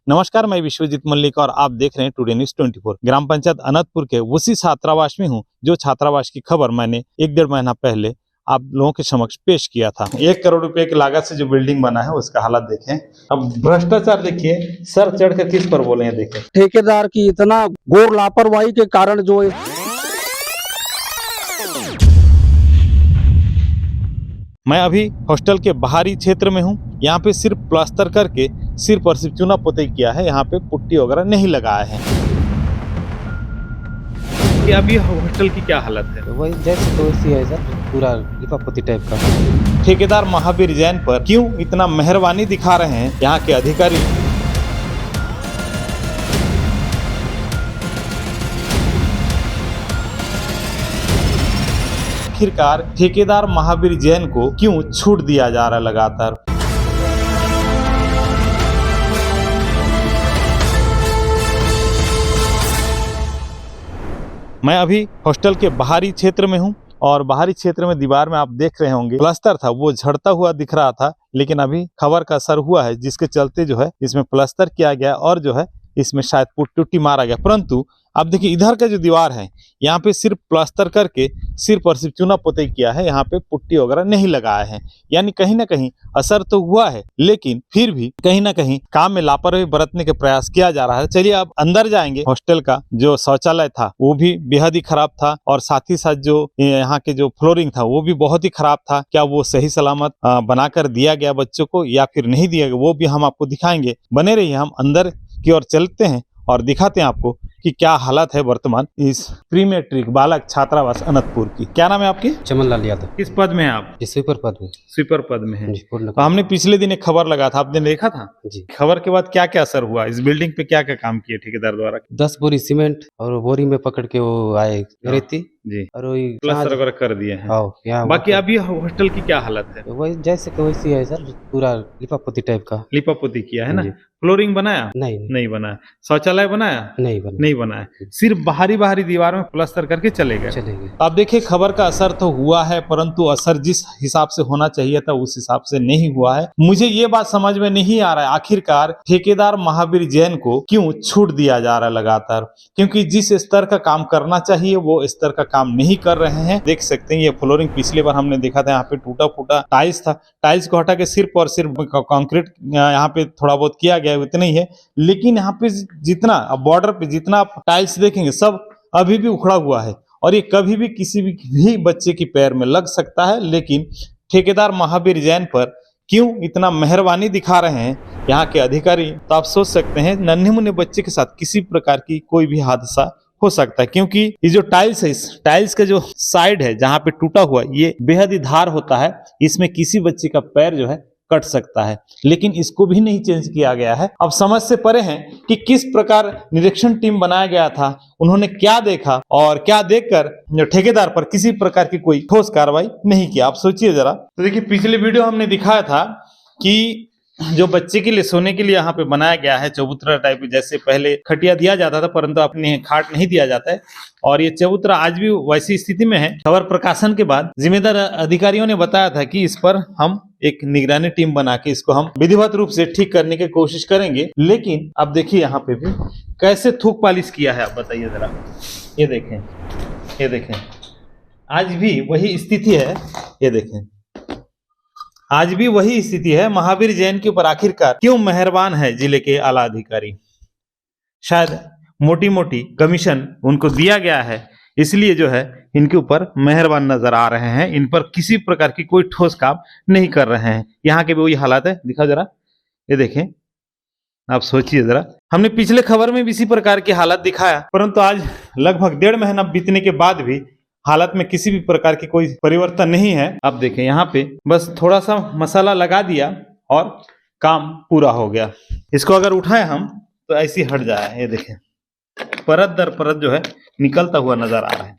नमस्कार, मैं विश्वजीत मल्लिक और आप देख रहे हैं टुडे न्यूज 24। ग्राम पंचायत अनंतपुर के उसी छात्रावास में हूं, जो छात्रावास की खबर मैंने 1-1.5 महीना पहले आप लोगों के समक्ष पेश किया था। 1 करोड़ रुपए की लागत से जो बिल्डिंग बना है उसका हालत देखें। अब भ्रष्टाचार देखिए, सर चढ़ कर किस पर बोले हैं देखें। ठेकेदार की इतना घोर लापरवाही के कारण जो मैं अभी हॉस्टल के बाहरी क्षेत्र में हूं। यहाँ पे सिर्फ प्लास्टर करके सिर्फ और सिर्फ चूना पुताई किया है, यहाँ पे पुट्टी वगैरह नहीं लगाया है। कि अभी हॉस्टल की क्या हालत है? वही जैसे तो वैसी है सर, पूरा लिपापोती टाइप का। ठेकेदार महावीर जैन पर क्यों इतना मेहरबानी दिखा रहे हैं यहाँ के अधिकारी? आखिरकार ठेकेदार महावीर जैन को क्यों छूट दिया जा रहा है लगातार? मैं अभी हॉस्टल के बाहरी क्षेत्र में हूं और बाहरी क्षेत्र में दीवार में आप देख रहे होंगे प्लास्टर था, वो झड़ता हुआ दिख रहा था, लेकिन अभी खबर का असर हुआ है जिसके चलते जो है इसमें प्लास्टर किया गया और जो है इसमें शायद पुट्टी मारा गया। परंतु अब देखिए इधर का जो दीवार है यहाँ पे सिर्फ प्लास्टर करके सिर्फ और सिर्फ चूना पुताई किया है, यहाँ पे पुट्टी वगैरह नहीं लगाया है। यानी कहीं ना कहीं असर तो हुआ है, लेकिन फिर भी कहीं ना कहीं काम में लापरवाही बरतने के प्रयास किया जा रहा है। चलिए अब अंदर जाएंगे। हॉस्टल का जो शौचालय था वो भी बेहद ही खराब था और साथ ही साथ जो यहाँ के जो फ्लोरिंग था वो भी बहुत ही खराब था। क्या वो सही सलामत बनाकर दिया गया बच्चों को या फिर नहीं दिया गया, वो भी हम आपको दिखाएंगे। बने रहिए, हम अंदर की ओर चलते हैं और दिखाते हैं आपको कि क्या हालत है वर्तमान इस प्री मैट्रिक बालक छात्रावास अनंतपुर की। क्या नाम है आपकी? चमन लाल यादव। किस पद में हैं आप? स्वीपर पद में। स्वीपर पद में है। पूर्ण तो हमने पिछले दिन एक खबर लगा था, आपने देखा था जी। खबर के बाद क्या क्या असर हुआ? इस बिल्डिंग पे क्या क्या काम किए ठेकेदार द्वारा? 10 बोरी सीमेंट और बोरी में पकड़ के वो आए रेती जी, और वही प्लास्टर वगैरह कर दिए हैं। यहाँ बाकी अभी हॉस्टल की क्या हालत है? वही जैसे कि वैसी है सर, पूरा लिपापोती टाइप का। लिपापोती किया है ना? जी। फ्लोरिंग बनाया? नहीं बनाया। शौचालय बनाया? नहीं बनाया। सिर्फ बाहरी दीवार में प्लास्टर करके चले गए। अब देखिए खबर का असर तो हुआ है, परंतु असर जिस हिसाब से होना चाहिए था उस हिसाब से नहीं हुआ है। मुझे ये बात समझ में नहीं आ रहा है आखिरकार ठेकेदार महावीर जैन को क्यों छूट दिया जा रहा है लगातार, क्योंकि जिस स्तर का काम करना चाहिए वो स्तर का काम नहीं कर रहे हैं। देख सकते हैं ये फ्लोरिंग पिछली बार हमने देखा था, यहाँ पे टूटा फूटा टाइल्स था, टाइल्स को हटा के सिर्फ और सिर्फ कंक्रीट यहाँ पे थोड़ा बहुत किया गया, उतना ही है। लेकिन यहाँ पे जितना बॉर्डर पे जितना आप टाइल्स देखेंगे सब अभी भी उखड़ा हुआ है और ये कभी भी किसी भी बच्चे की पैर में लग सकता है। लेकिन ठेकेदार महावीर जैन पर क्यों इतना मेहरबानी दिखा रहे हैं यहाँ के अधिकारी? तो आप सोच सकते हैं नन्हे मुन्ने बच्चे के साथ किसी प्रकार की कोई भी हादसा हो सकता है, क्योंकि ये जो टाइल्स है, इस टाइल्स का जो साइड है जहाँ पे टूटा हुआ ये बेहद ही धार होता है, इसमें किसी बच्चे का पैर जो है कट सकता है, लेकिन इसको भी नहीं चेंज किया गया है। अब समझ से परे हैं कि किस प्रकार निरीक्षण टीम बनाया गया था, उन्होंने क्या देखा और क्या देखकर ठेकेदार पर किसी प्रकार की कोई ठोस कार्रवाई नहीं किया। आप सोचिए जरा। तो देखिए पिछले वीडियो हमने दिखाया था कि जो बच्चे के लिए सोने के लिए यहाँ पे बनाया गया है चबूतरा टाइप, जैसे पहले खटिया दिया जाता था परंतु अपने खाट नहीं दिया जाता है, और ये चबूतरा आज भी वैसी स्थिति में है। खबर प्रकाशन के बाद जिम्मेदार अधिकारियों ने बताया था कि इस पर हम एक निगरानी टीम बना के इसको हम विधिवत रूप से ठीक करने की कोशिश करेंगे। लेकिन अब देखिए यहाँ पे भी कैसे थूक पालिश किया है, आप बताइए जरा। ये देखें आज भी वही स्थिति है। ये देखें आज भी वही स्थिति है। महावीर जैन के ऊपर आखिरकार क्यों मेहरबान है जिले के आला अधिकारी? शायद मोटी मोटी कमीशन उनको दिया गया है, इसलिए जो है इनके ऊपर मेहरबान नजर आ रहे हैं, इन पर किसी प्रकार की कोई ठोस काम नहीं कर रहे हैं। यहाँ के भी वही हालात है, दिखा जरा। ये देखें, आप सोचिए जरा। हमने पिछले खबर में भी इसी प्रकार की हालत दिखाया, परंतु आज लगभग 1.5 महीना बीतने के बाद भी हालत में किसी भी प्रकार की कोई परिवर्तन नहीं है। अब देखें यहाँ पे बस थोड़ा सा मसाला लगा दिया और काम पूरा हो गया। इसको अगर उठाएं हम तो ऐसी हट जाए। ये देखें परत दर परत जो है निकलता हुआ नजर आ रहा है।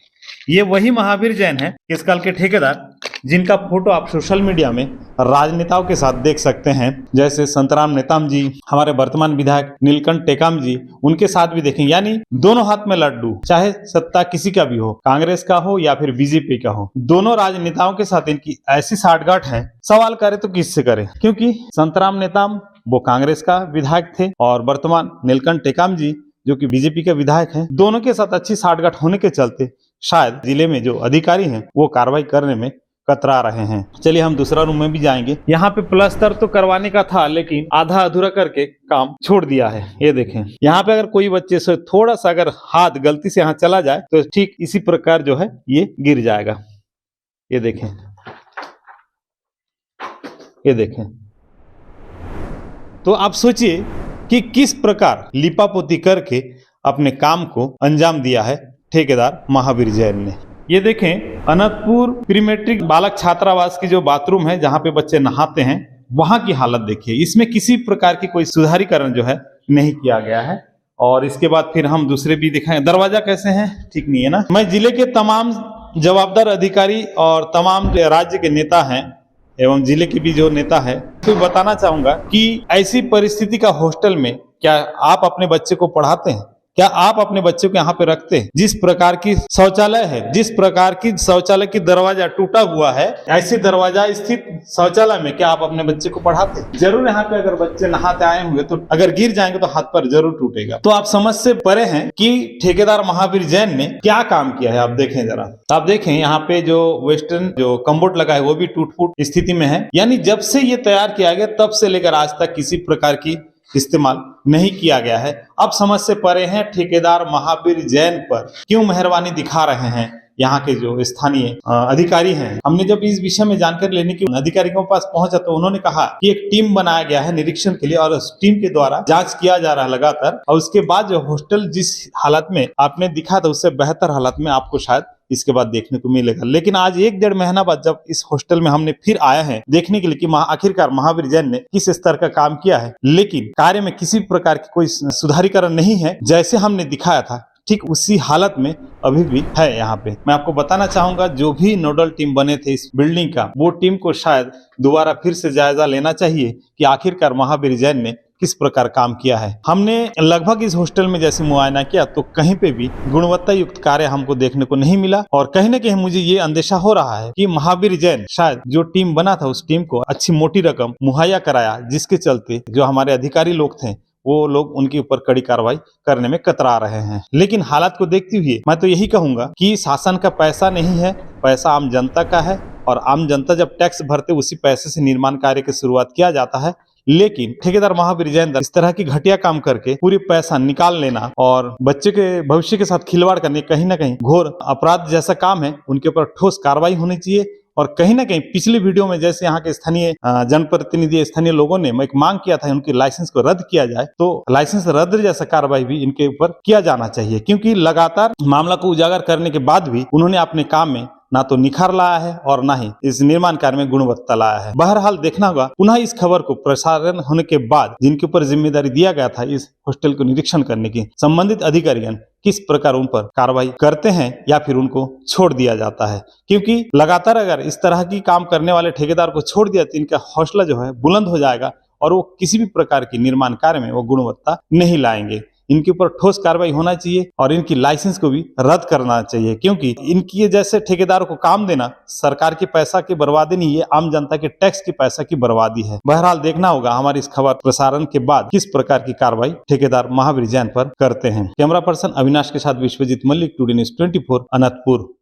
ये वही महावीर जैन है इस काल के ठेकेदार जिनका फोटो आप सोशल मीडिया में राजनेताओं के साथ देख सकते हैं, जैसे संतराम नेताम जी, हमारे वर्तमान विधायक नीलकंठ टेकाम जी, उनके साथ भी देखें। यानी दोनों हाथ में लड्डू, चाहे सत्ता किसी का भी हो, कांग्रेस का हो या फिर बीजेपी का हो, दोनों राजनेताओं के साथ इनकी ऐसी साठगांठ है। सवाल करे तो किससे करे, क्योंकि संतराम नेताम वो कांग्रेस का विधायक थे और वर्तमान नीलकंठ टेकाम जी जो कि बीजेपी के विधायक हैं, दोनों के साथ अच्छी साठगांठ होने के चलते शायद जिले में जो अधिकारी हैं वो कार्रवाई करने में कतरा रहे हैं। चलिए हम दूसरा रूम में भी जाएंगे। यहाँ पे प्लास्टर तो करवाने का था लेकिन आधा अधूरा करके काम छोड़ दिया है। ये देखें, यहाँ पे अगर कोई बच्चे से थोड़ा सा अगर हाथ गलती से यहाँ चला जाए तो ठीक इसी प्रकार जो है ये गिर जाएगा। ये देखें, ये देखें। तो आप सोचिए कि किस प्रकार लिपापोती करके अपने काम को अंजाम दिया है ठेकेदार महावीर जैन ने। ये देखें, अनंतपुर प्री मैट्रिक बालक छात्रावास की जो बाथरूम है जहां पे बच्चे नहाते हैं, वहां की हालत देखिए। इसमें किसी प्रकार की कोई सुधारीकरण जो है नहीं किया गया है। और इसके बाद फिर हम दूसरे भी दिखाएं, दरवाजा कैसे है, ठीक नहीं है ना। मैं जिले के तमाम जवाबदार अधिकारी और तमाम राज्य के नेता हैं एवं जिले के भी जो नेता है तो बताना चाहूंगा कि ऐसी परिस्थिति का हॉस्टल में क्या आप अपने बच्चे को पढ़ाते हैं? क्या आप अपने बच्चों को यहाँ पे रखते हैं? जिस प्रकार की शौचालय है, जिस प्रकार की शौचालय की दरवाजा टूटा हुआ है, ऐसे दरवाजा स्थित शौचालय में क्या आप अपने बच्चे को पढ़ाते हैं? जरूर यहाँ पे अगर बच्चे नहाते आए होंगे तो अगर गिर जाएंगे तो हाथ पर जरूर टूटेगा। तो आप समझ से परे हैं कि ठेकेदार महावीर जैन ने क्या काम किया है। आप देखें जरा, आप देखें यहाँ पे जो वेस्टर्न जो कम्बोर्ड लगा है वो भी टूट फूट स्थिति में है। यानी जब से ये तैयार किया गया तब से लेकर आज तक किसी प्रकार की इस्तेमाल नहीं किया गया है। अब समझ से परे हैं ठेकेदार महावीर जैन पर क्यों मेहरबानी दिखा रहे हैं यहाँ के जो स्थानीय अधिकारी हैं। हमने जब इस विषय में जानकारी लेने की अधिकारियों के पास पहुंचा तो उन्होंने कहा कि एक टीम बनाया गया है निरीक्षण के लिए और उस टीम के द्वारा जांच किया जा रहा है लगातार। और उसके बाद जो हॉस्टल जिस हालत में आपने दिखा था उससे बेहतर हालत में आपको शायद इसके बाद देखने को मिलेगा। लेकिन आज 1-1.5 महीना बाद जब इस हॉस्टल में हमने फिर आया है देखने के लिए कि आखिरकार महावीर जैन ने किस स्तर का काम किया है, लेकिन कार्य में किसी प्रकार की कोई सुधारीकरण नहीं है। जैसे हमने दिखाया था ठीक उसी हालत में अभी भी है। यहाँ पे मैं आपको बताना चाहूंगा जो भी नोडल टीम बने थे इस बिल्डिंग का, वो टीम को शायद दोबारा फिर से जायजा लेना चाहिए कि आखिरकार महावीर जैन ने किस प्रकार काम किया है। हमने लगभग इस हॉस्टल में जैसे मुआयना किया तो कहीं पे भी गुणवत्ता युक्त कार्य हमको देखने को नहीं मिला। और कहीं ना कहीं मुझे ये अंदेशा हो रहा है कि महावीर जैन शायद जो टीम बना था उस टीम को अच्छी मोटी रकम मुहैया कराया, जिसके चलते जो हमारे अधिकारी लोग थे वो लोग उनके ऊपर कड़ी कार्रवाई करने में कतरा रहे हैं। लेकिन हालात को देखते हुए मैं तो यही कहूंगा कि शासन का पैसा नहीं है, पैसा आम जनता का है और आम जनता जब टैक्स भरते उसी पैसे से निर्माण कार्य की शुरुआत किया जाता है। लेकिन ठेकेदार महावीर जैन इस तरह की घटिया काम करके पूरी पैसा निकाल लेना और बच्चे के भविष्य के साथ खिलवाड़ करने कहीं ना कहीं घोर अपराध जैसा काम है। उनके ऊपर ठोस कार्रवाई होनी चाहिए। और कहीं ना कहीं पिछली वीडियो में जैसे यहाँ के स्थानीय जनप्रतिनिधि स्थानीय लोगों ने एक मांग किया था उनकी लाइसेंस को रद्द किया जाए, तो लाइसेंस रद्द जैसा कार्रवाई भी इनके ऊपर किया जाना चाहिए, क्योंकि लगातार मामला को उजागर करने के बाद भी उन्होंने अपने काम में ना तो निखार लाया है और ना ही इस निर्माण कार्य में गुणवत्ता लाया है। बहरहाल देखना होगा पुनः इस खबर को प्रसारण होने के बाद जिनके ऊपर जिम्मेदारी दिया गया था इस हॉस्टल को निरीक्षण करने की, संबंधित अधिकारीगण किस प्रकार उन पर कार्रवाई करते हैं या फिर उनको छोड़ दिया जाता है। क्योंकि लगातार अगर इस तरह की काम करने वाले ठेकेदार को छोड़ दिया तो इनका हौसला जो है बुलंद हो जाएगा और वो किसी भी प्रकार की निर्माण कार्य में वो गुणवत्ता नहीं लाएंगे। इनके ऊपर ठोस कार्रवाई होना चाहिए और इनकी लाइसेंस को भी रद्द करना चाहिए, क्योंकि इनकी जैसे ठेकेदारों को काम देना सरकार के पैसा की बर्बादी नहीं, ये आम जनता के टैक्स के पैसा की बर्बादी है। बहरहाल देखना होगा हमारी इस खबर प्रसारण के बाद किस प्रकार की कार्रवाई ठेकेदार महावीर जैन पर करते हैं। कैमरा पर्सन अविनाश के साथ विश्वजीत मल्लिक, टुडे न्यूज़ 24, अनंतपुर।